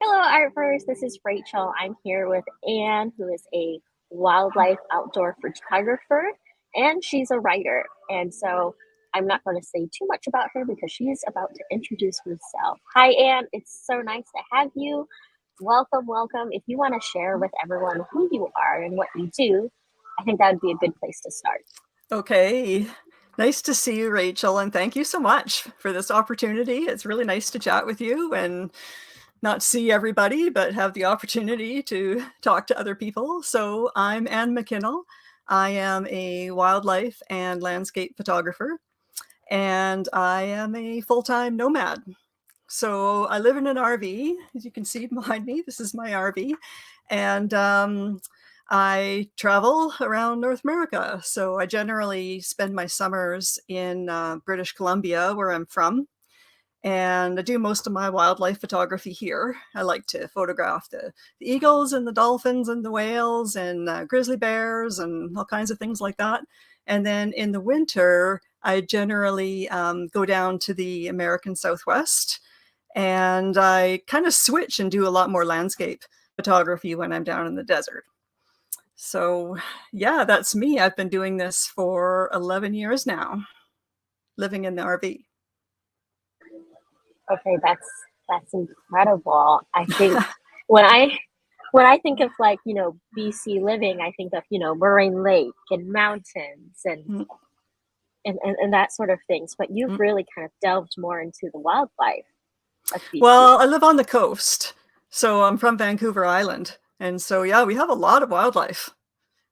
Hello, Artverse. This is Rachel. I'm here with Anne, who is a wildlife outdoor photographer, and she's a writer. And so I'm not going to say too much about her because she's about to introduce herself. Hi, Anne. It's so nice to have you. Welcome, welcome. If you want to share with everyone who you are and what you do, I think that would be a good place to start. Okay. Nice to see you, Rachel, and thank you so much for this opportunity. It's really nice to chat with you and not see everybody, but have the opportunity to talk to other people. So I'm Anne McKinnell. I am a wildlife and landscape photographer, and I am a full-time nomad. So I live in an RV, as you can see behind me. This is my RV. And I travel around North America. So I generally spend my summers in British Columbia, where I'm from. And I do most of my wildlife photography here. I like to photograph the eagles and the dolphins and the whales and grizzly bears and all kinds of things like that. And then in the winter, I generally go down to the American Southwest, and I kind of switch and do a lot more landscape photography when I'm down in the desert. So yeah, that's me. I've been doing this for 11 years now, living in the RV. Okay, that's incredible. I think when I when I think of like, BC living, I think of, Moraine Lake and mountains and that sort of things. But you've really kind of delved more into the wildlife of BC. Well, I live on the coast, so I'm from Vancouver Island. And so yeah, we have a lot of wildlife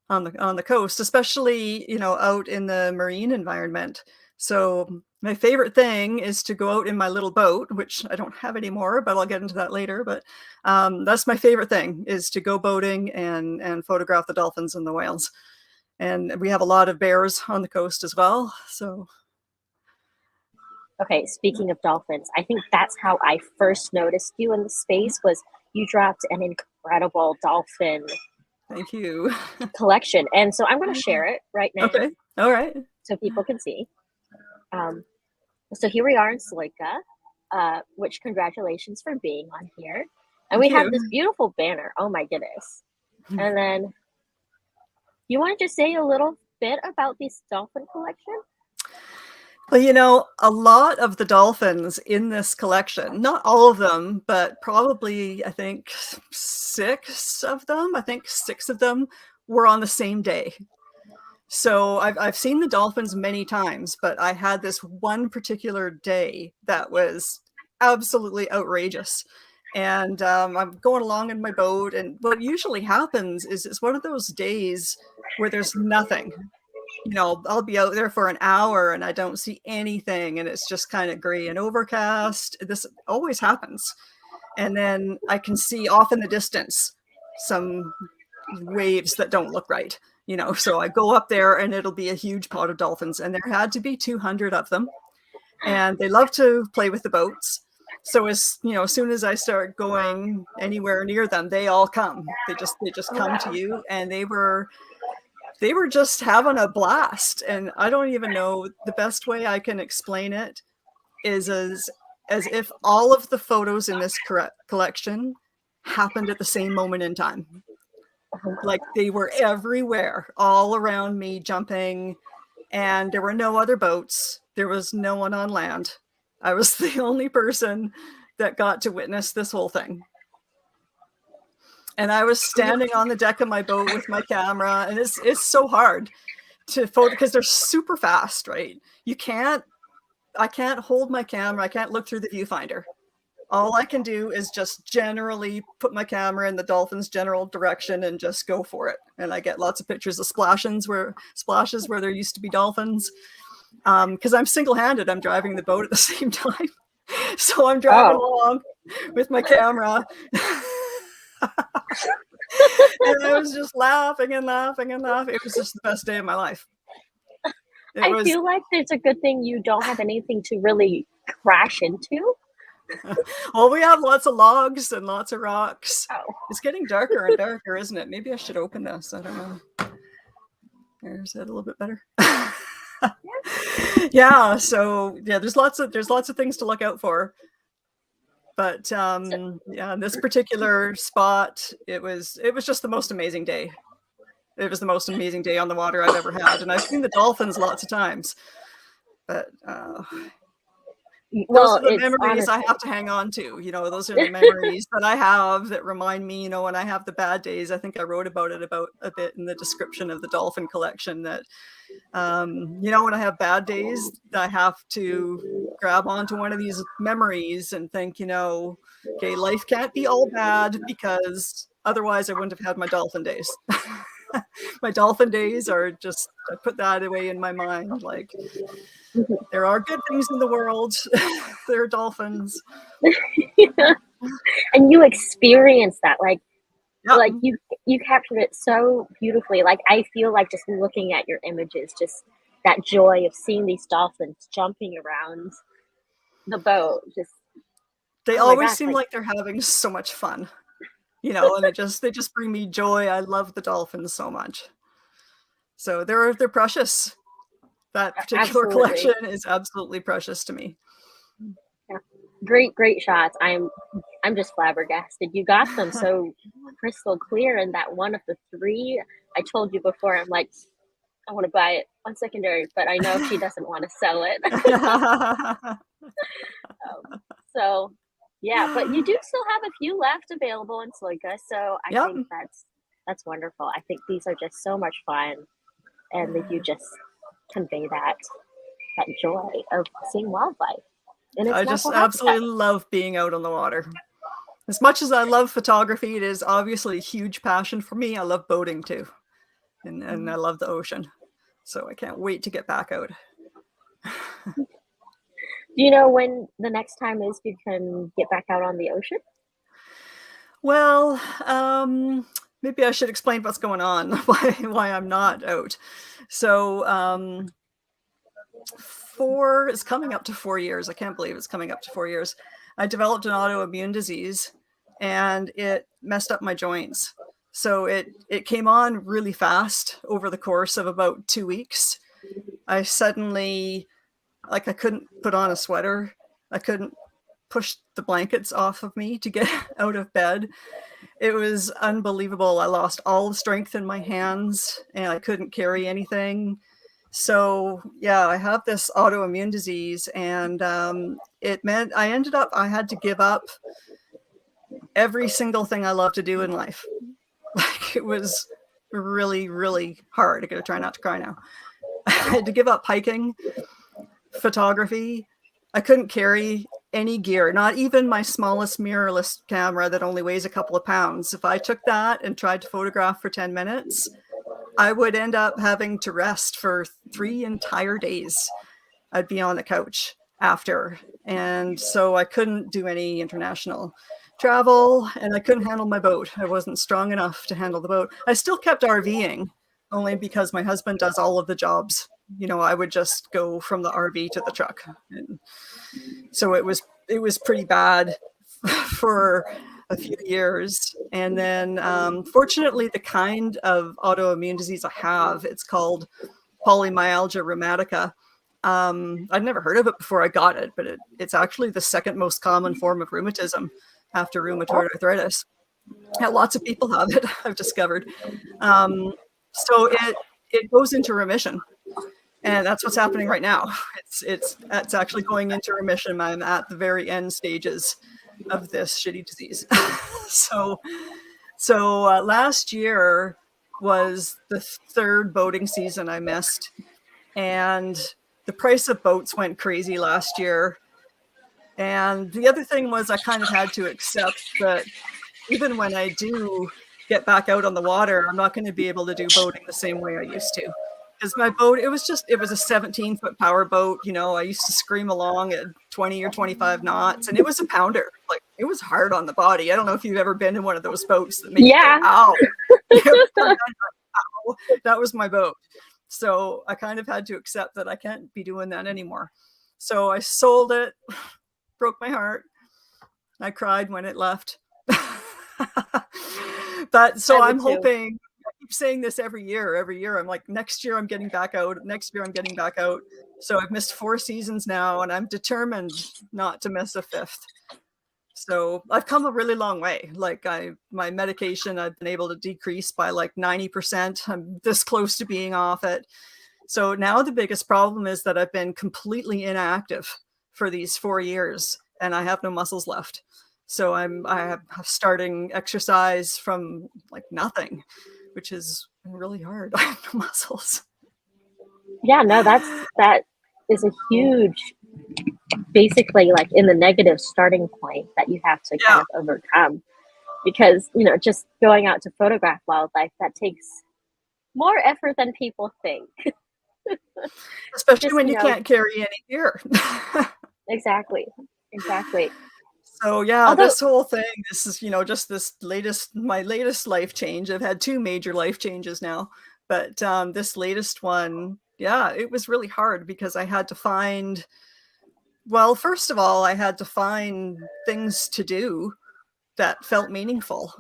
on the coast, especially, out in the marine environment. So my favorite thing is to go out in my little boat, which I don't have anymore, but I'll get into that later. But that's my favorite thing, is to go boating and photograph the dolphins and the whales. And we have a lot of bears on the coast as well. So Okay, speaking of dolphins, I think that's how I first noticed you in the space was you dropped an incredible dolphin thank you. collection. And so I'm going to share it right now Okay. All right. so people can see. Um, so here we are in Sloika, which congratulations for being on here. And Thank we have you. this beautiful banner. Oh my goodness. And then you want to just say a little bit about this dolphin collection? Well, a lot of the dolphins in this collection, not all of them, but probably, I think, six of them were on the same day. So I've seen the dolphins many times, but I had this one particular day that was absolutely outrageous. And I'm going along in my boat, and what usually happens is it's one of those days where there's nothing. I'll be out there for an hour and I don't see anything, and it's just kind of gray and overcast. This always happens. And then I can see off in the distance some waves that don't look right. So I go up there and it'll be a huge pod of dolphins, and there had to be 200 of them. And they love to play with the boats. So as soon as I start going anywhere near them, they all come. They just come to you, and they were just having a blast. And I don't even know, the best way I can explain it is as if all of the photos in this collection happened at the same moment in time. Like, they were everywhere, all around me, jumping, and there were no other boats. There was no one on land. I was the only person that got to witness this whole thing. And I was standing on the deck of my boat with my camera, and it's so hard to photo because they're super fast, right? I can't hold my camera. I can't look through the viewfinder. All I can do is just generally put my camera in the dolphin's general direction and just go for it. And I get lots of pictures of splashes where there used to be dolphins. Because I'm single-handed, I'm driving the boat at the same time. So I'm driving Oh, along with my camera. And I was just laughing and laughing and laughing. It was just the best day of my life. It I was, feel like it's a good thing you don't have anything to really crash into. well, we have lots of logs and lots of rocks. Oh, It's getting darker and darker, isn't it? Maybe I should open this. I don't know. There's it a little bit better. Yeah, so yeah, there's lots of things to look out for. But yeah, this particular spot, it was just the most amazing day. It was the most amazing day on the water I've ever had, and I've seen the dolphins lots of times. But those Well, are the it's memories I honestly. have to hang on to. Those are the memories that I have that remind me, when I have the bad days. I think I wrote about it about a bit in the description of the dolphin collection that, when I have bad days, I have to grab onto one of these memories and think, okay, life can't be all bad because otherwise I wouldn't have had my dolphin days. My dolphin days are just, I put that away in my mind. Like, there are good things in the world. There are dolphins. And you experience that, like Yep. you captured it so beautifully. Like, I feel like just looking at your images, just that joy of seeing these dolphins jumping around the boat, just, They oh my always gosh, seem like, like they're having so much fun, and they just bring me joy. I love the dolphins so much. So they're precious. That particular absolutely. collection is absolutely precious to me. Yeah. Great shots. I'm just flabbergasted. You got them so crystal clear, and that one of the three I told you before, I'm like, I want to buy it on secondary, but I know she doesn't want to sell it. So yeah, but you do still have a few left available in Sloika, so I Yep. think that's wonderful. I think these are just so much fun, and they do just convey that joy of seeing wildlife in its I just natural habitat. absolutely love being out on the water. As much as I love photography, it is obviously a huge passion for me. I love boating too. And I love the ocean. So I can't wait to get back out. Do you know when the next time is you can get back out on the ocean? Well, maybe I should explain what's going on, why I'm not out. So, it's coming up to 4 years. I can't believe it's coming up to 4 years. I developed an autoimmune disease, and it messed up my joints. So it came on really fast over the course of about 2 weeks. I suddenly, like, I couldn't put on a sweater. I couldn't push the blankets off of me to get out of bed. It was unbelievable. I lost all the strength in my hands, and I couldn't carry anything. So yeah, I have this autoimmune disease, and it meant I had to give up every single thing I love to do in life. Like, it was really, really hard. I gotta try not to cry now. I had to give up hiking, photography. I couldn't carry any gear, not even my smallest mirrorless camera that only weighs a couple of pounds. If I took that and tried to photograph for 10 minutes, I would end up having to rest for 3 entire days. I'd be on the couch after. And so I couldn't do any international travel, and I couldn't handle my boat. I wasn't strong enough to handle the boat. I still kept RVing, only because my husband does all of the jobs. I would just go from the RV to the truck. And so it was pretty bad for a few years. And then fortunately, the kind of autoimmune disease I have, it's called polymyalgia rheumatica. I'd never heard of it before I got it, but it's actually the second most common form of rheumatism after rheumatoid arthritis. Yeah, lots of people have it, I've discovered. So it goes into remission. And that's what's happening right now. It's actually going into remission. I'm at the very end stages of this shitty disease. so last year was the third boating season I missed, and the price of boats went crazy last year. And the other thing was, I kind of had to accept that even when I do get back out on the water, I'm not going to be able to do boating the same way I used to. Because my boat, it was a 17-foot power boat. I used to scream along at 20 or 25 knots, and it was a pounder. Like, it was hard on the body. I don't know if you've ever been in one of those boats that make you go, Yeah. ow. Ow. That was my boat. So I kind of had to accept that I can't be doing that anymore. So I sold it, broke my heart. I cried when it left. But so I'm hoping, I keep saying this every year. I'm like, next year I'm getting back out. Next year I'm getting back out. So I've missed 4 seasons now, and I'm determined not to miss a fifth. So I've come a really long way. Like my medication, I've been able to decrease by like 90%. I'm this close to being off it. So now the biggest problem is that I've been completely inactive for these 4 years and I have no muscles left. So I'm starting exercise from like nothing, which is really hard. I have no muscles. Yeah, no, that is a huge, basically like in the negative starting point that you have to kind Yeah, of overcome, because just going out to photograph wildlife, that takes more effort than people think. especially Just when you can't carry any gear. exactly, exactly. So yeah, Although, this whole thing, this is, just my latest life change. I've had two major life changes now, but this latest one, yeah, it was really hard because I had to find, well, first of all, I had to find things to do that felt meaningful.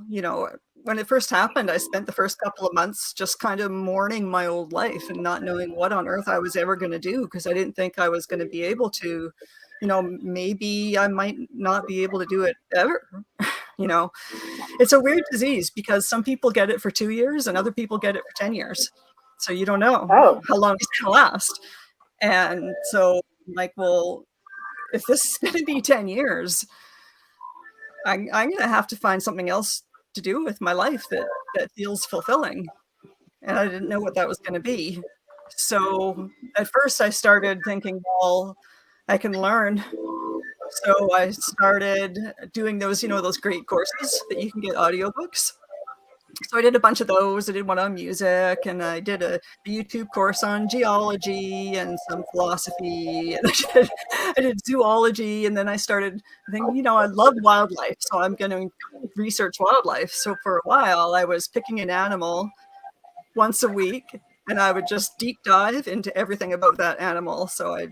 When it first happened, I spent the first couple of months just kind of mourning my old life and not knowing what on earth I was ever going to do because I didn't think I was going to be able to, maybe I might not be able to do it ever. You know, it's a weird disease because some people get it for 2 years and other people get it for 10 years. So you don't know oh, how long it's going to last. And so, like, well, if this is going to be 10 years, I'm going to have to find something else to do with my life that feels fulfilling. And I didn't know what that was going to be. So at first I started thinking, well, I can learn. So I started doing those great courses that you can get audiobooks. So I did a bunch of those. I did one on music, and I did a YouTube course on geology and some philosophy, and I did zoology, and then I started thinking, I love wildlife, so I'm going to research wildlife. So for a while, I was picking an animal once a week, and I would just deep dive into everything about that animal. So I,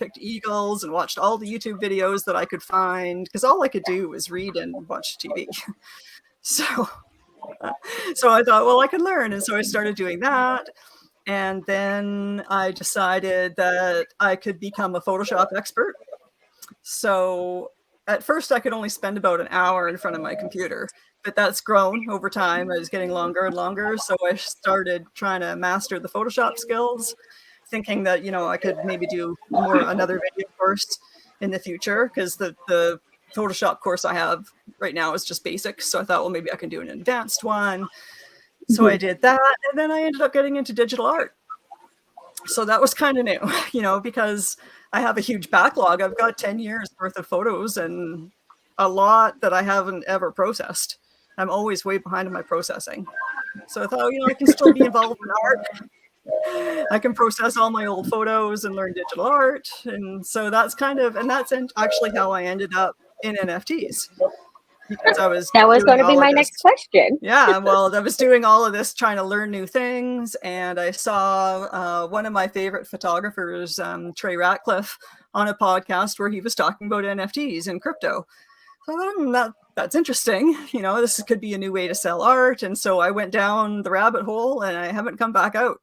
picked eagles and watched all the YouTube videos that I could find because all I could do was read and watch TV. So so I thought, well, I can learn. And so I started doing that. And then I decided that I could become a Photoshop expert. So at first I could only spend about an hour in front of my computer, but that's grown over time. I was getting longer and longer. So I started trying to master the Photoshop skills, thinking that, I could maybe do another video course in the future because the Photoshop course I have right now is just basic. So I thought, well, maybe I can do an advanced one. So I did that. And then I ended up getting into digital art. So that was kind of new, because I have a huge backlog. I've got 10 years worth of photos and a lot that I haven't ever processed. I'm always way behind in my processing. So I thought, I can still be involved in art. I can process all my old photos and learn digital art. And so that's actually how I ended up in NFTs, because I was that was going doing to be all of my this. next question. Yeah, well, I was doing all of this, trying to learn new things. And I saw one of my favorite photographers, Trey Ratcliffe, on a podcast where he was talking about NFTs and crypto. So that's interesting. This could be a new way to sell art. And so I went down the rabbit hole and I haven't come back out.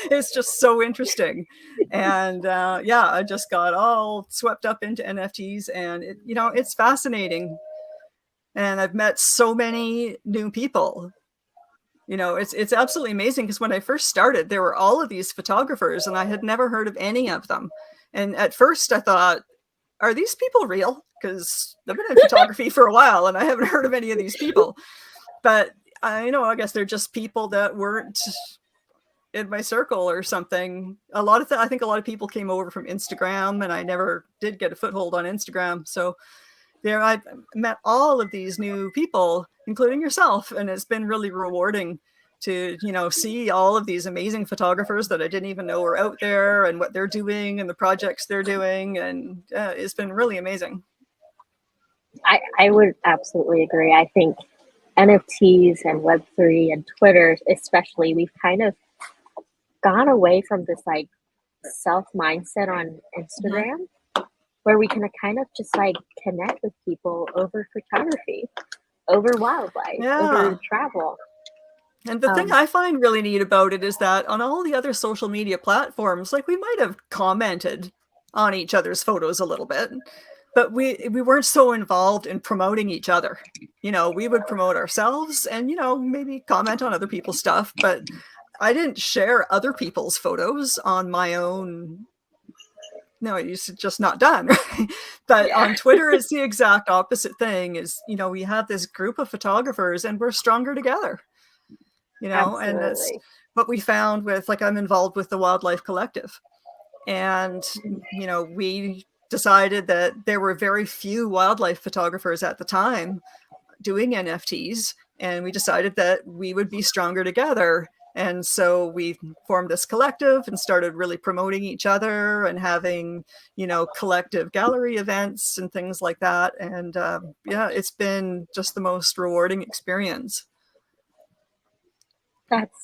It's just so interesting. And yeah, I just got all swept up into NFTs, and it's fascinating. And I've met so many new people. It's absolutely amazing because when I first started, there were all of these photographers and I had never heard of any of them. And at first I thought, are these people real? Because I've been in photography for a while and I haven't heard of any of these people. But I guess they're just people that weren't in my circle or something. I think a lot of people came over from Instagram, and I never did get a foothold on Instagram. So there I've met all of these new people, including yourself, and it's been really rewarding to see all of these amazing photographers that I didn't even know were out there and what they're doing and the projects they're doing, and it's been really amazing. I would absolutely agree. I think NFTs and Web3 and Twitter, especially, we've kind of gone away from this like self mindset on Mm-hmm. Instagram, where we can kind of just like connect with people over photography, over wildlife, Yeah. over travel. And the thing Um, I find really neat about it is that on all the other social media platforms, like, we might have commented on each other's photos a little bit, but we weren't so involved in promoting each other. You know, we would promote ourselves and, you know, maybe comment on other people's stuff, but I didn't share other people's photos on my own. No, it's just not done. Right? But Yeah, on Twitter, it's the exact opposite thing is, you know, we have this group of photographers and we're stronger together, you know, and that's absolutely. what we found with, like, I'm involved with the Wildlife Collective. And, you know, we decided that there were very few wildlife photographers at the time doing NFTs, and we decided that we would be stronger together. And so we formed this collective and started really promoting each other and having, you know, collective gallery events and things like that. And yeah, it's been just the most rewarding experience. That's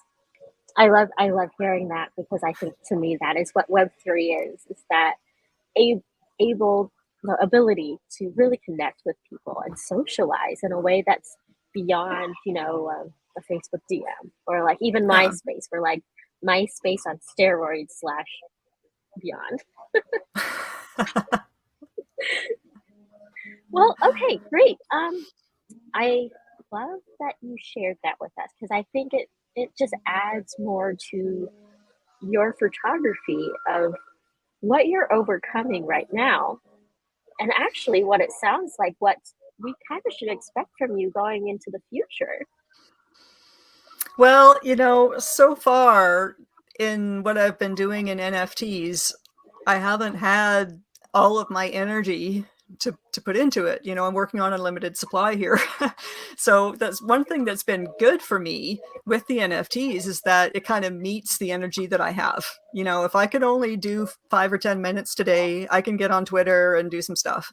I love hearing that because I think to me that is what Web3 is that a able the ability to really connect with people and socialize in a way that's beyond, you know, a Facebook DM or like even Yeah. MySpace. We're like MySpace on steroids slash beyond. Well, okay, great. I love that you shared that with us because I think it just adds more to your photography of what you're overcoming right now, and actually what it sounds like what we kind of should expect from you going into the future. Well, you know, so far in what I've been doing in NFTs, I haven't had all of my energy to put into it. You know, I'm working on a limited supply here. So that's one thing that's been good for me with the NFTs is that it kind of meets the energy that I have. You know, if I could only do 5 or 10 minutes today, I can get on Twitter and do some stuff.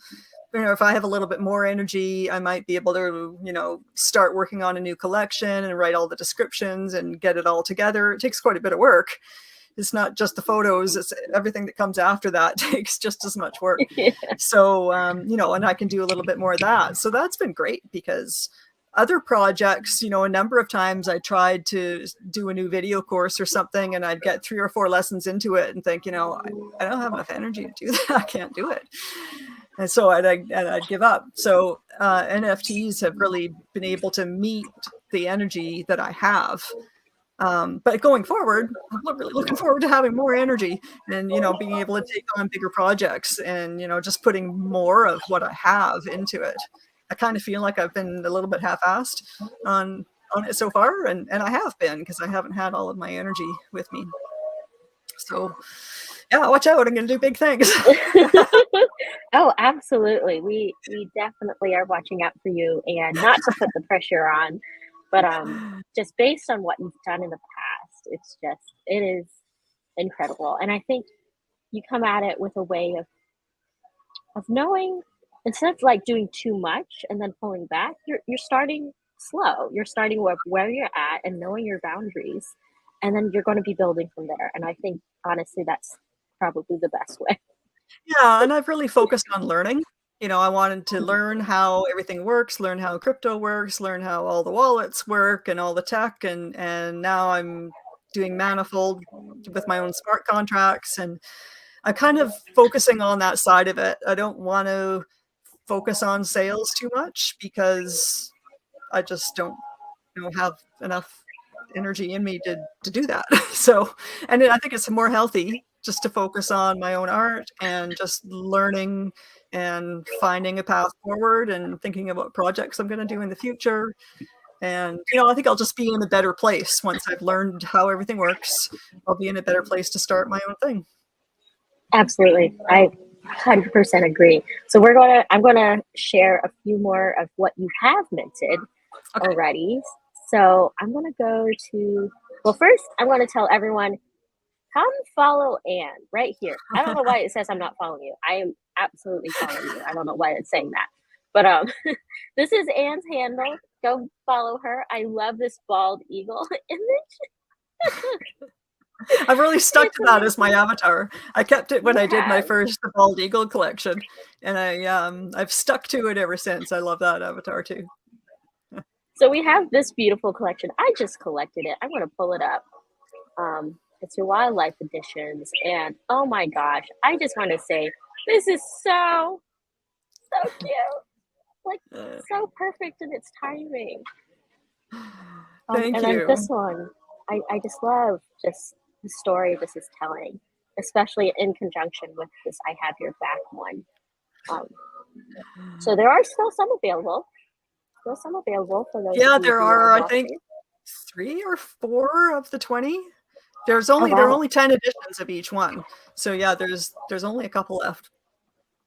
You know, if I have a little bit more energy, I might be able to, you know, start working on a new collection and write all the descriptions and get it all together. It takes quite a bit of work. It's not just the photos, it's everything that comes after that takes just as much work. So, you know, and I can do a little bit more of that. So that's been great because other projects, you know, a number of times I tried to do a new video course or something and I'd get 3 or 4 lessons into it and think, you know, I don't have enough energy to do that. I can't do it. And so I'd give up. So NFTs have really been able to meet the energy that I have. But going forward, I'm really looking forward to having more energy and, you know, being able to take on bigger projects and, you know, just putting more of what I have into it. I kind of feel like I've been a little bit half-assed on it so far, and I have been because I haven't had all of my energy with me. So yeah, watch out, I'm gonna do big things. Oh, absolutely. We definitely are watching out for you and not to put the pressure on, but just based on what you've done in the past, it is incredible. And I think you come at it with a way of knowing instead of like doing too much and then pulling back, you're starting slow. You're starting with where you're at and knowing your boundaries, and then you're going to be building from there. And I think honestly, that's probably the best way. Yeah, and I've really focused on learning. You know, I wanted to learn how everything works, learn how crypto works, learn how all the wallets work and all the tech, and now I'm doing Manifold with my own smart contracts, and I'm kind of focusing on that side of it. I don't want to focus on sales too much because I just don't, you know, have enough energy in me to do that. So, and I think it's more healthy just to focus on my own art and just learning and finding a path forward and thinking about projects I'm going to do in the future. And, you know, I think I'll just be in a better place once I've learned how everything works. I'll be in a better place to start my own thing. Absolutely. I 100% agree. So I'm gonna share a few more of what you have minted Okay. already. So I'm gonna go to, well, first I'm gonna tell everyone, come follow Anne right here. I don't know why it says I'm not following you. I am absolutely following you. I don't know why it's saying that. But this is Anne's handle. Go follow her. I love this bald eagle image. I've really stuck It's to that as my amazing. avatar. I kept it when You I did my have. first bald eagle collection, and I've stuck to it ever since. I love that avatar too. So we have this beautiful collection. I just collected it. I'm going to pull it up. It's your wildlife editions. And oh my gosh, I just want to say this is so so cute. Like, Uh, so perfect in its timing. Thank And then this you. one, I just love just the story this is telling, especially in conjunction with this I Have Your Back one. Um, so there are still some available for those of Yeah, you there who are are, I think, watching. 3 or 4 of the 20. Oh There are wow, only 10 editions of each one. So yeah, there's only a couple left.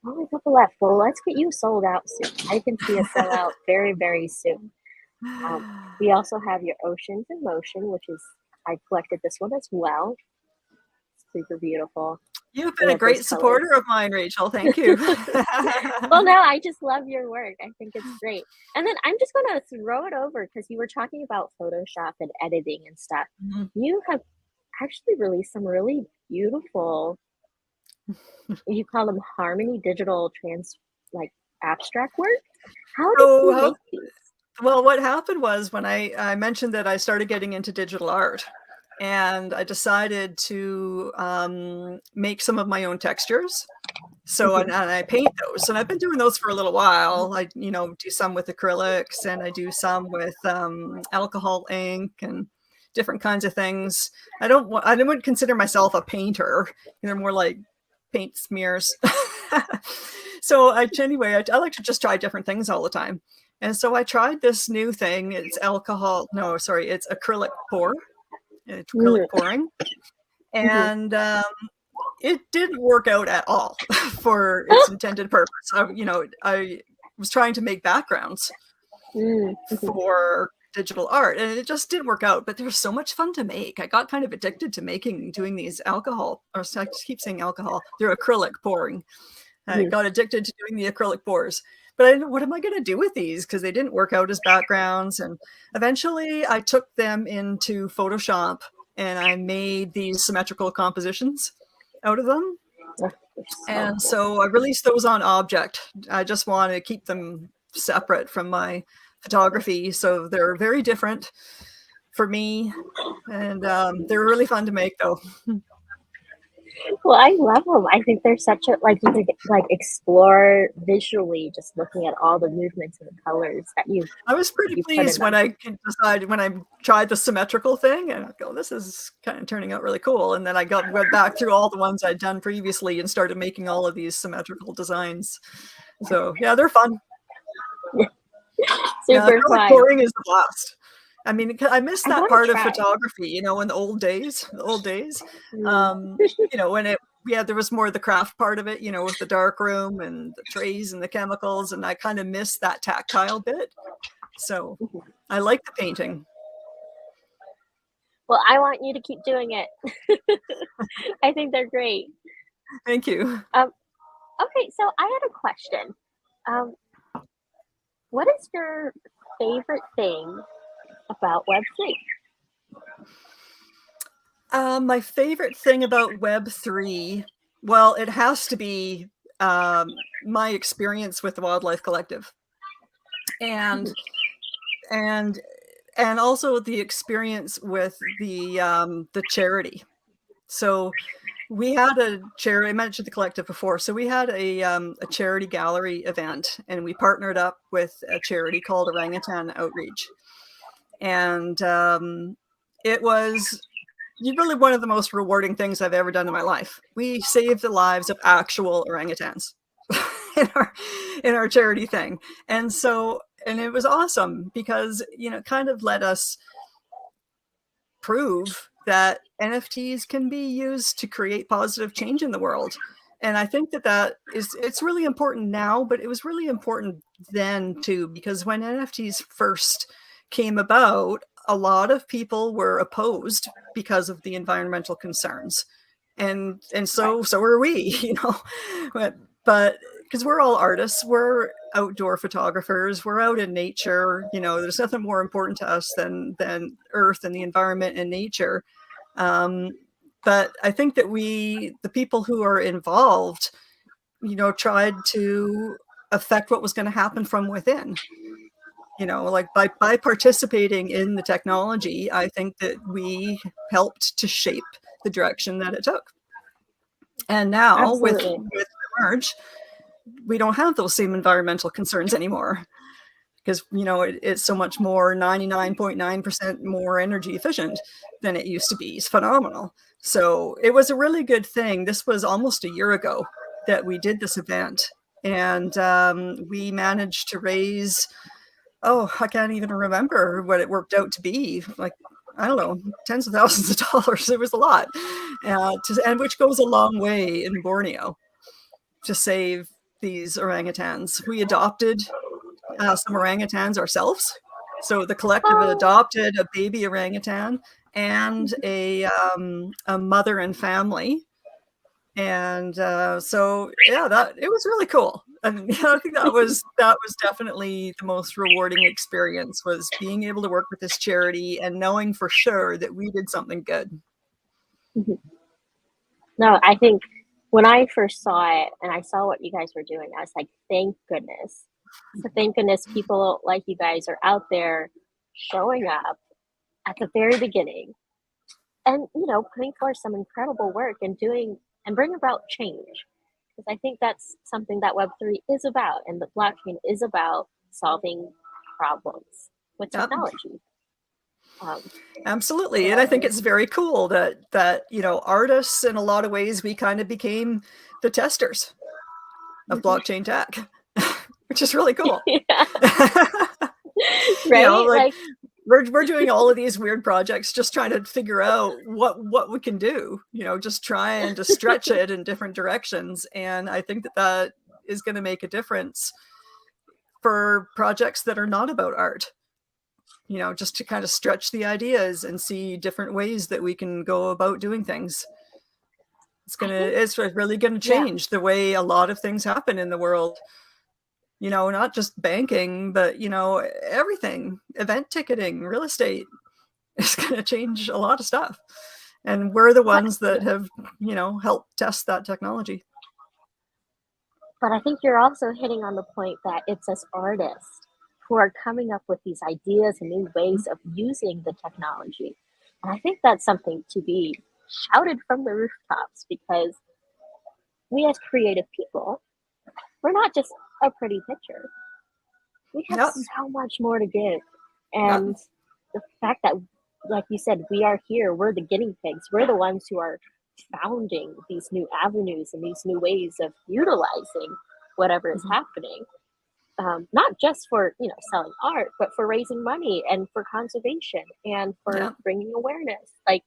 only a couple left. Well, let's get you sold out soon. I can see a sellout very, very soon. Um, we also have your Oceans in Motion, which is I collected this one as well. Super beautiful. You've I been a love those great colors. supporter of mine, Rachel. Thank you. Well, no, I just love your work. I think it's great. And then I'm just going to throw it over because you were talking about Photoshop and editing and stuff. Mhm. You have actually released some really beautiful, you call them harmony digital like abstract work. How did So you how make these? Well, what happened was when I mentioned that I started getting into digital art, and I decided to make some of my own textures. So Mhm. and I paint those, and I've been doing those for a little while. I do some with acrylics, and I do some with alcohol ink and different kinds of things. I wouldn't consider myself a painter. They're more like paint smears. So I like to just try different things all the time. And so I tried this new thing. It's it's acrylic pour. It's acrylic Mm, pouring. mhm, And it didn't work out at all for its intended purpose. I was trying to make backgrounds mm, mhm. for digital art, and it just didn't work out. But they're so much fun to make. I got kind of addicted to doing these alcohol, or I keep saying alcohol. They're acrylic pouring. I Mhm. got addicted to doing the acrylic pours. But I didn't know, what am I going to do with these? Because they didn't work out as backgrounds. And eventually I took them into Photoshop and I made these symmetrical compositions out of them. Oh, they're so And cool. so I released those on Object. I just want to keep them separate from my photography. So they're very different for me. And they were really fun to make, though. Well, I love them. I think they're such a like you could like explore visually just looking at all the movements and the colors that I was pretty you put in pleased them. when I tried the symmetrical thing, and I go, this is kind of turning out really cool. And then went back through all the ones I'd done previously and started making all of these symmetrical designs. So yeah, they're fun. Yeah, Super acrylic fun. pouring is the blast. I mean, I miss I that want part to of try. photography, in the old days. Mm. Um, when there was more of the craft part of it, with the dark room and the trays and the chemicals, and I kind of miss that tactile bit. So I like the painting. Well, I want you to keep doing it. I think they're great. Thank you. Um, okay, so I had a question. Um, what is your favorite thing about Web3? My favorite thing about Web3, well, it has to be my experience with the Wildlife Collective, and and and also the experience with the charity. So we had a charity. I mentioned the collective before. So we had a charity gallery event, and we partnered up with a charity called Orangutan Outreach, and it was really one of the most rewarding things I've ever done in my life. We saved the lives of actual orangutans in our charity thing. And it was awesome because, it kind of let us prove that NFTs can be used to create positive change in the world. And I think it's really important now, but it was really important then too, because when NFTs first came about, a lot of people were opposed because of the environmental concerns. And Right. so are we, but because we're all artists, we're outdoor photographers, we're out in nature, there's nothing more important to us than earth and the environment and nature. um, but I think that the people who are involved, tried to affect what was going to happen from within. Like by participating in the technology, I think that we helped to shape the direction that it took. And now with Absolutely. the merge, we don't have those same environmental concerns anymore, because it's so much more, 99.9% more energy efficient than it used to be. It's phenomenal. So it was a really good thing. This was almost a year ago that we did this event, and we managed to raise, I can't even remember what it worked out to be, like, I don't know, tens of thousands of dollars. It was a lot, and which goes a long way in Borneo to save these orangutans. We adopted some orangutans ourselves. So the collective adopted a baby orangutan and a mother and family. And so, yeah, it was really cool. And I think that was definitely the most rewarding experience, was being able to work with this charity and knowing for sure that we did something good. Mm-hmm. No, I think when I first saw it and I saw what you guys were doing, I was like, thank goodness. So thank goodness people like you guys are out there showing up at the very beginning and, putting forth some incredible work and doing and bring about change. Because I think that's something that Web3 is about, and the blockchain is about solving problems with technology. Absolutely. And I think it's very cool that artists, in a lot of ways, we kind of became the testers of blockchain tech, which is really cool. Right? We're doing all of these weird projects, just trying to figure out what we can do, just trying to stretch it in different directions. And I think that is going to make a difference for projects that are not about art. Just to kind of stretch the ideas and see different ways that we can go about doing things. It's really going to change the way a lot of things happen in the world. Not just banking, but, everything, event ticketing, real estate. Is going to change a lot of stuff. And we're the ones that have, helped test that technology. But I think you're also hitting on the point that it's us artists who are coming up with these ideas and new ways of using the technology. And I think that's something to be shouted from the rooftops, because we as creative people, we're not just a pretty picture. We have so much more to give. And the fact that, like you said, we are here, we're the guinea pigs, we're the ones who are founding these new avenues and these new ways of utilizing whatever is happening. Not just for selling art, but for raising money and for conservation and for bringing awareness. Like,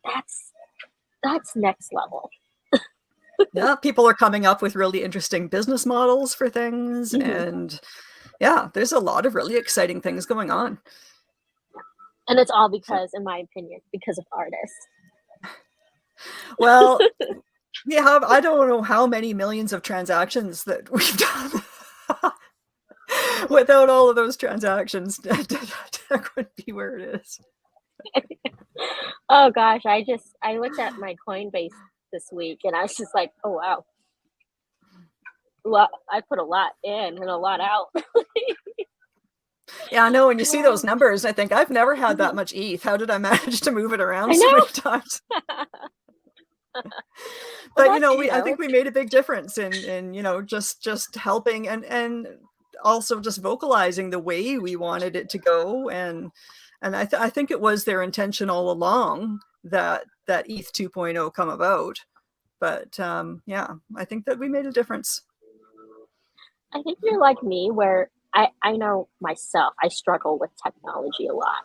that's next level. People are coming up with really interesting business models for things, and there's a lot of really exciting things going on. And it's all because, in my opinion, because of artists. Well, we have, I don't know how many millions of transactions that we've done. Without all of those transactions, tech would be where it is. Oh gosh, I looked at my Coinbase this week and I was just like, oh wow. Well, I put a lot in and a lot out. Yeah, I know. When you see those numbers, I think I've never had that much ETH. How did I manage to move it around so many times? But I think we made a big difference in just helping and also just vocalizing the way we wanted it to go, and I think it was their intention all along that ETH 2.0 come about. But I think that we made a difference. I think you're like me, where I know myself, I struggle with technology a lot.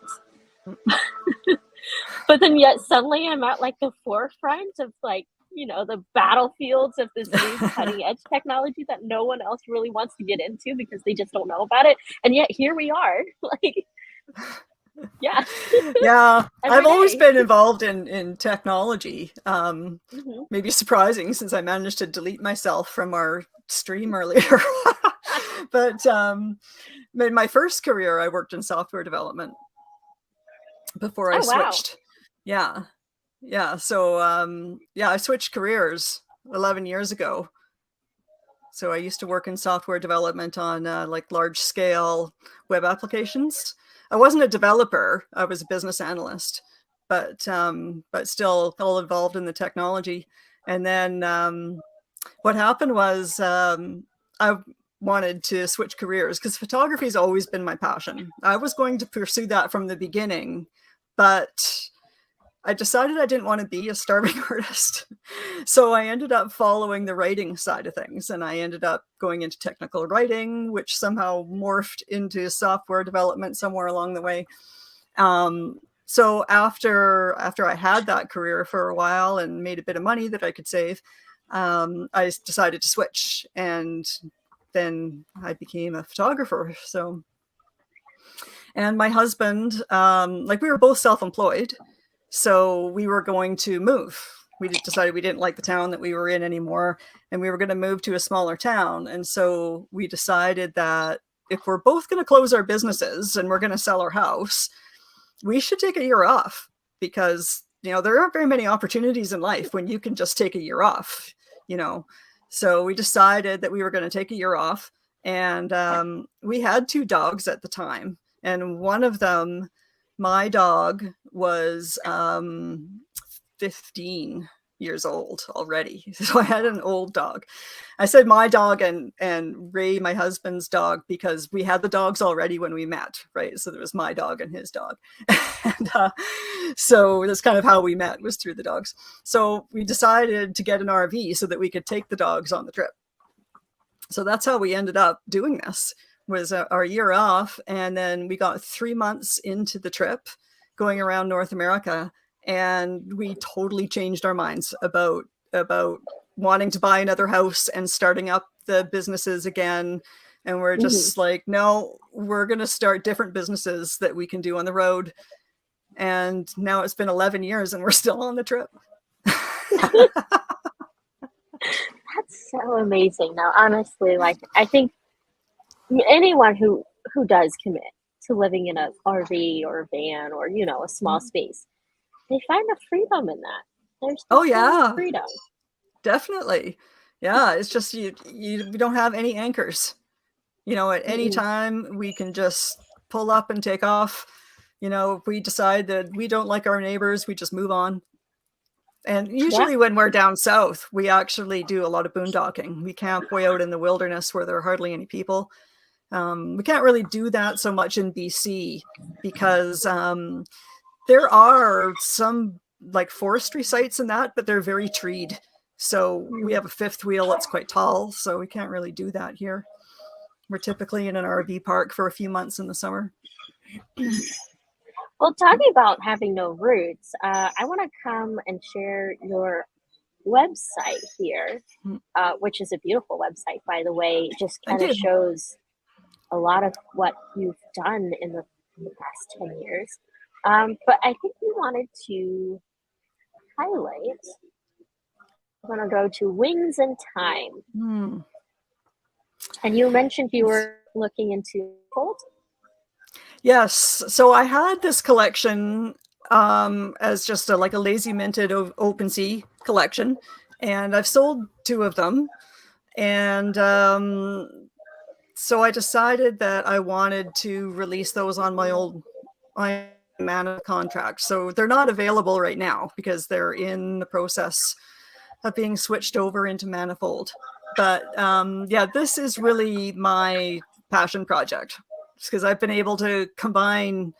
But then yet suddenly I'm at like the forefront of the battlefields of this new cutting edge technology that no one else really wants to get into because they just don't know about it. And yet here we are. I've always been involved in technology. Maybe surprising, since I managed to delete myself from our stream earlier. But in my first career, I worked in software development before I switched. Wow. So I switched careers 11 years ago. So I used to work in software development on large scale web applications. I wasn't a developer, I was a business analyst, but still all involved in the technology. And then What happened was I wanted to switch careers because photography has always been my passion. I was going to pursue that from the beginning, but I decided I didn't want to be a starving artist. So I ended up following the writing side of things, and I ended up going into technical writing, which somehow morphed into software development somewhere along the way. So after I had that career for a while and made a bit of money that I could save, I decided to switch, and then I became a photographer. So, and my husband, like we were both self-employed, so we were going to move. We decided we didn't like the town that we were in anymore, and we were going to move to a smaller town. And so we decided that if we're both going to close our businesses and we're going to sell our house, we should take a year off, because, you know, there aren't very many opportunities in life when you can just take a year off, you know. So we decided that we were going to take a year off, and we had 2 dogs at the time. And one of them, my dog, was 15 years old already. So I had an old dog. I said my dog and Ray, my husband's dog, because we had the dogs already when we met, right? So there was my dog and his dog. And so that's kind of how we met, was through the dogs. So we decided to get an RV so that we could take the dogs on the trip. So that's how we ended up doing this, was our year off. And then we got 3 months into the trip going around North America, and we totally changed our minds about wanting to buy another house and starting up the businesses again. And we're just like, no, we're going to start different businesses that we can do on the road. And now it's been 11 years and we're still on the trip. That's so amazing. Now, honestly, like, I think anyone who does commit to living in a RV or a van or, you know, a small space, they find a freedom in that. There's freedom. Definitely. Yeah, it's just you don't have any anchors. You know, at any time we can just pull up and take off. You know, if we decide that we don't like our neighbors, we just move on. And usually when we're down south, we actually do a lot of boondocking. We camp way out in the wilderness where there are hardly any people. We can't really do that so much in BC because there are some like forestry sites in that, but they're very treed. So we have a fifth wheel that's quite tall, so we can't really do that here. We're typically in an RV park for a few months in the summer. Well, talking about having no roots, I want to come and share your website here, which is a beautiful website, by the way. It just kind of shows a lot of what you've done in the past 10 years. But I think we wanted to highlight, I'm going to go to Wings and Time. And you mentioned you were looking into gold? Yes. So I had this collection as just a lazy minted OpenSea collection, and I've sold 2 of them. And so I decided that I wanted to release those on my old Mana contract. So they're not available right now because they're in the process of being switched over into Manifold. But yeah, this is really my passion project, because I've been able to combines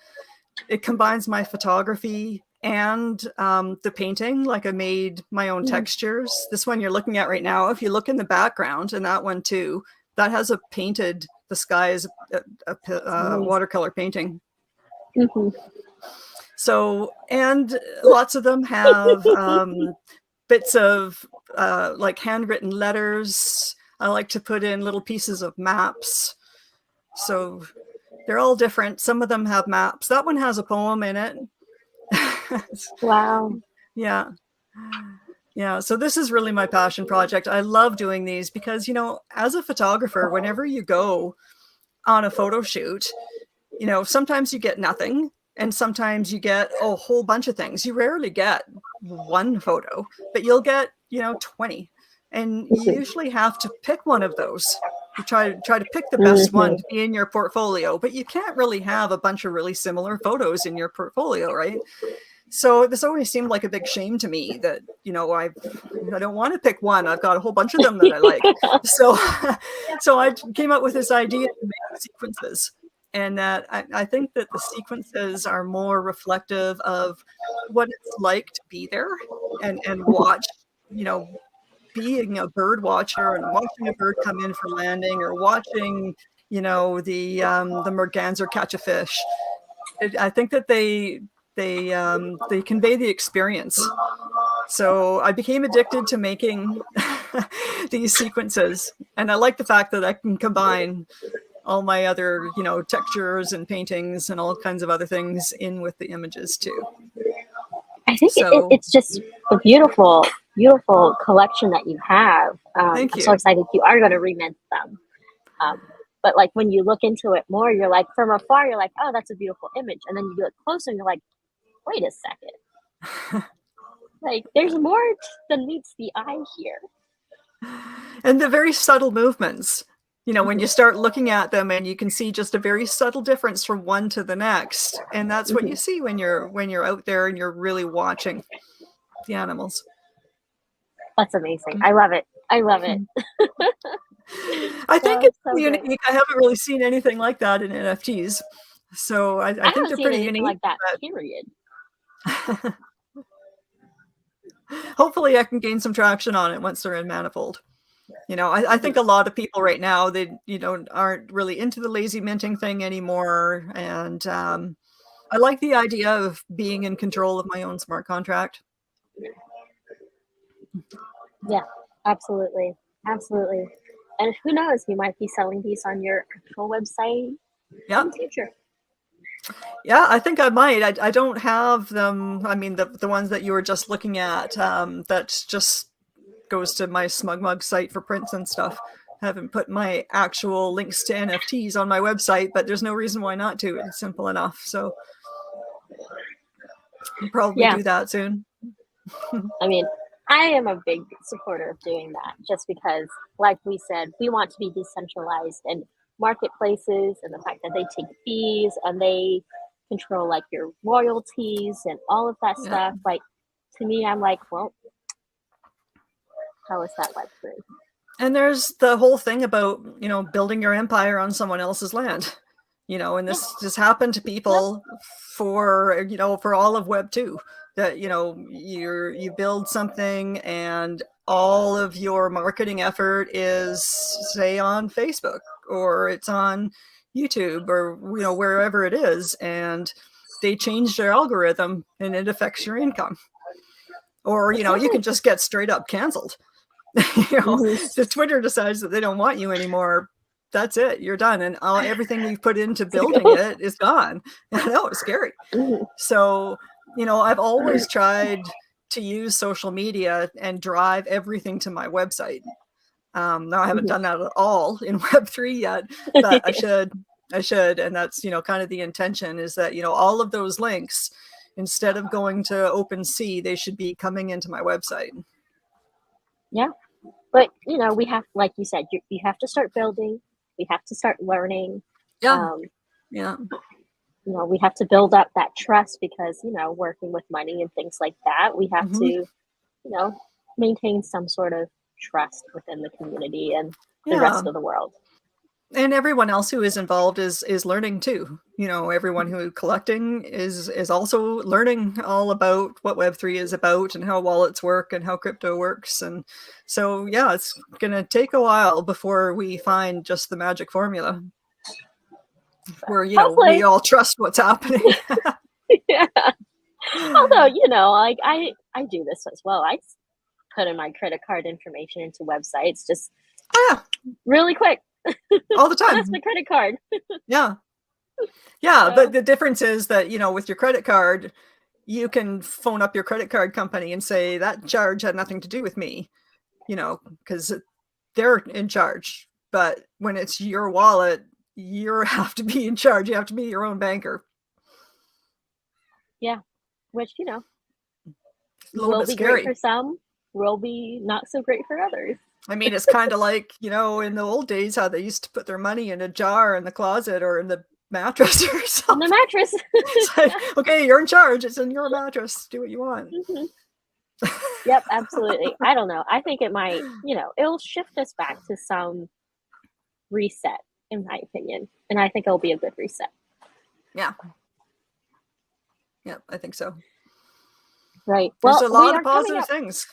my photography and the painting. Like, I made my own textures. This one you're looking at right now, if you look in the background, and that one too, that has a painted, the sky is a watercolor painting. So, and lots of them have bits of like handwritten letters. I like to put in little pieces of maps. So they're all different. Some of them have maps. That one has a poem in it. Wow. Yeah. Yeah. So this is really my passion project. I love doing these because, you know, as a photographer, whenever you go on a photo shoot, you know, sometimes you get nothing. And sometimes you get a whole bunch of things. You rarely get one photo, but you'll get, you know, 20. And you usually have to pick one of those. You try to pick the best one to be in your portfolio, but you can't really have a bunch of really similar photos in your portfolio, right? So this always seemed like a big shame to me that, I don't want to pick one. I've got a whole bunch of them that I like. So, so I came up with this idea to make sequences, and that I think that the sequences are more reflective of what it's like to be there and watch, being a bird watcher and watching a bird come in for landing, or watching, the merganser catch a fish. I think that they convey the experience. So I became addicted to making these sequences, and I like the fact that I can combine all my other, textures and paintings and all kinds of other things in with the images too. I think So it's just a beautiful, beautiful collection that you have. thank I'm so you. excited you are going to remint them. But like when you look into it more, you're like, from afar, you're like, oh, that's a beautiful image. And then you look closer and you're like, wait a second. Like, there's more than meets the eye here. And the very subtle movements, when you start looking at them, and you can see just a very subtle difference from one to the next. And that's what you see when you're out there and you're really watching the animals. That's amazing. I love it. I love it. I think it's so unique. great. I haven't really seen anything like that in NFTs. So I think haven't they're seen pretty anything unique. like that, period. Hopefully I can gain some traction on it once they're in Manifold. I think a lot of people right now, they, aren't really into the lazy minting thing anymore. And I like the idea of being in control of my own smart contract. Yeah, absolutely. Absolutely. And who knows, you might be selling these on your actual website in the future. Yeah, I think I might. I don't have them. I mean, the ones that you were just looking at, that just goes to my SmugMug site for prints and stuff. I haven't put my actual links to NFTs on my website, but there's no reason why not to. It's simple enough. So I'll probably do that soon. I mean, I am a big supporter of doing that, just because, like we said, we want to be decentralized, and marketplaces and the fact that they take fees and they control like your royalties and all of that stuff. Like, to me, I'm like, well, how is that Web3? And there's the whole thing about, building your empire on someone else's land, and this just happened to people for, for all of Web 2, that, you build something and all of your marketing effort is, say, on Facebook, or it's on YouTube, or, wherever it is. And they change their algorithm and it affects your income. Or, you can just get straight up canceled. If Twitter decides that they don't want you anymore, that's it. You're done. And everything you've put into building it is gone. I know, it's scary. So, I've always tried to use social media and drive everything to my website. Now I haven't done that at all in Web3 yet, but I should. And that's, kind of the intention, is that, all of those links, instead of going to OpenSea, they should be coming into my website. Yeah. But, we have, like you said, you have to start building. We have to start learning. Yeah. We have to build up that trust, because, working with money and things like that, we have to, maintain some sort of trust within the community and the rest of the world. And everyone else who is involved is learning too. Everyone who collecting is also learning all about what Web3 is about, and how wallets work and how crypto works. And so, yeah, it's going to take a while before we find just the magic formula where, we all trust what's happening. Yeah. Although, like I do this as well. I put in my credit card information into websites just really quick. All the time. That's my credit card. Yeah. But the difference is that, with your credit card, you can phone up your credit card company and say that charge had nothing to do with me, because they're in charge. But when it's your wallet, you have to be in charge. You have to be your own banker. Yeah. Which, will be great for some, will be not so great for others. I mean, it's kind of like, in the old days, how they used to put their money in a jar in the closet or in the mattress or On the something. mattress. It's like, okay, you're in charge. It's in your mattress. Do what you want. Mhm. Yep, absolutely. I don't know. I think it might, it'll shift us back to some reset, in my opinion. And I think it'll be a good reset. Yeah. Yeah, I think so. Right. There's Well, a we lot are of coming positive up. things.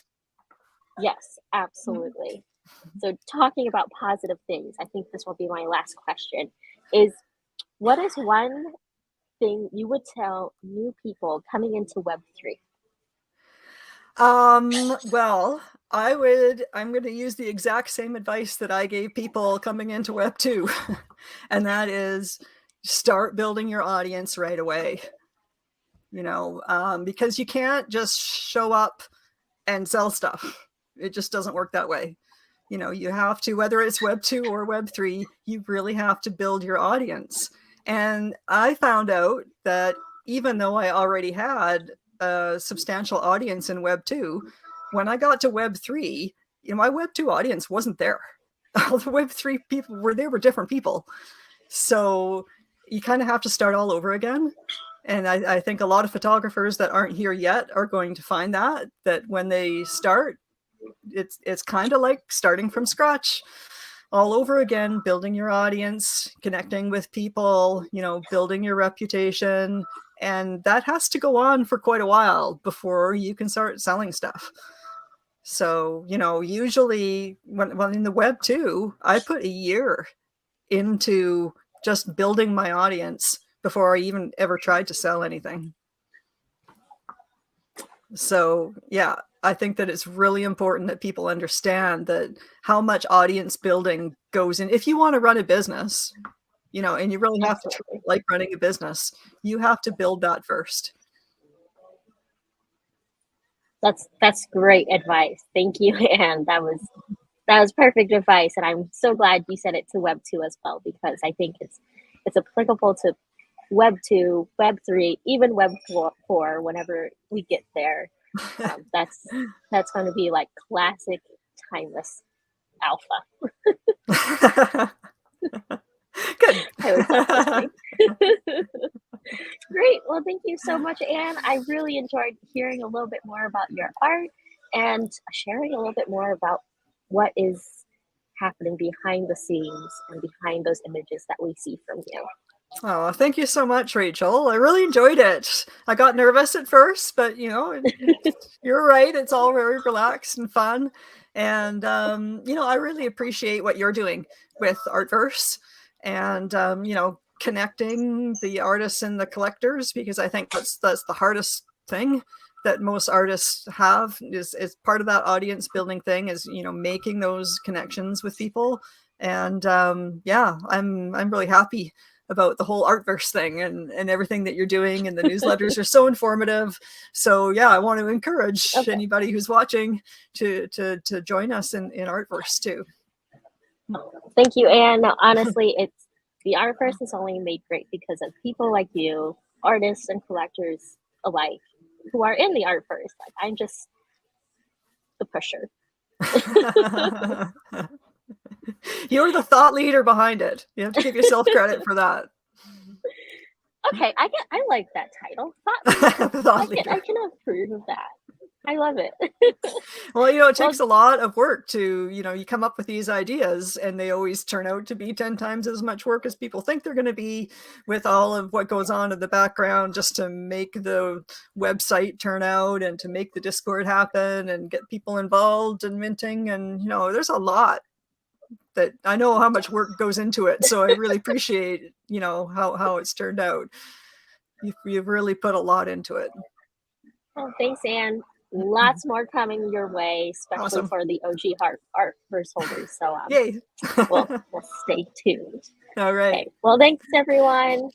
Yes, absolutely. So talking about positive things, I think this will be my last question, is what is one thing you would tell new people coming into Web3? Well, I'm going to use the exact same advice that I gave people coming into Web 2. And that is start building your audience right away. Because you can't just show up and sell stuff. It just doesn't work that way. You have to, whether it's Web 2 or Web 3, you really have to build your audience. And I found out that even though I already had a substantial audience in Web 2, when I got to Web 3, my Web 2 audience wasn't there. All the Web 3 people were different people. So you kind of have to start all over again. And I think a lot of photographers that aren't here yet are going to find that when they start, it's kind of like starting from scratch all over again, building your audience, connecting with people, building your reputation. And that has to go on for quite a while before you can start selling stuff. So, usually when in the Web 2, I put a year into just building my audience before I even ever tried to sell anything. So, yeah, I think that it's really important that people understand that how much audience building goes in. If you want to run a business, and you really have to treat it like running a business, you have to build that first. That's great advice. Thank you, Anne. That was perfect advice, and I'm so glad you said it to Web 2 as well, because I think it's applicable to Web 2, Web 3, even Web 4 whenever we get there. That's going to be like classic timeless alpha. Good. I always thought the same. Great. Well, thank you so much, Anne. I really enjoyed hearing a little bit more about your art and sharing a little bit more about what is happening behind the scenes and behind those images that we see from you. Oh, thank you so much, Rachel. I really enjoyed it. I got nervous at first, but you're right. It's all very relaxed and fun. And, I really appreciate what you're doing with Artverse and, connecting the artists and the collectors, because I think that's the hardest thing that most artists have is part of that audience building thing is, making those connections with people. And, yeah, I'm really happy about the whole Artverse thing and everything that you're doing, and the newsletters are so informative. So yeah, I want to encourage anybody who's watching to join us in Artverse too. Thank you, Anne. Honestly, the Artverse is only made great because of people like you, artists and collectors alike, who are in the Artverse. Like, I'm just the pusher. You're the thought leader behind it. You have to give yourself credit for that. Okay, I like that title. Thought leader. I can approve of that. I love it. Well, it takes a lot of work to, you come up with these ideas, and they always turn out to be 10 times as much work as people think they're going to be, with all of what goes on in the background just to make the website turn out and to make the Discord happen and get people involved and minting. And, there's a lot that I know how much work goes into it. So I really appreciate, how it's turned out. You've really put a lot into it. Well, thanks, Anne. Lots more coming your way, especially for the OG Artverse holders. So yay. we'll stay tuned. All right. Okay. Well, thanks everyone.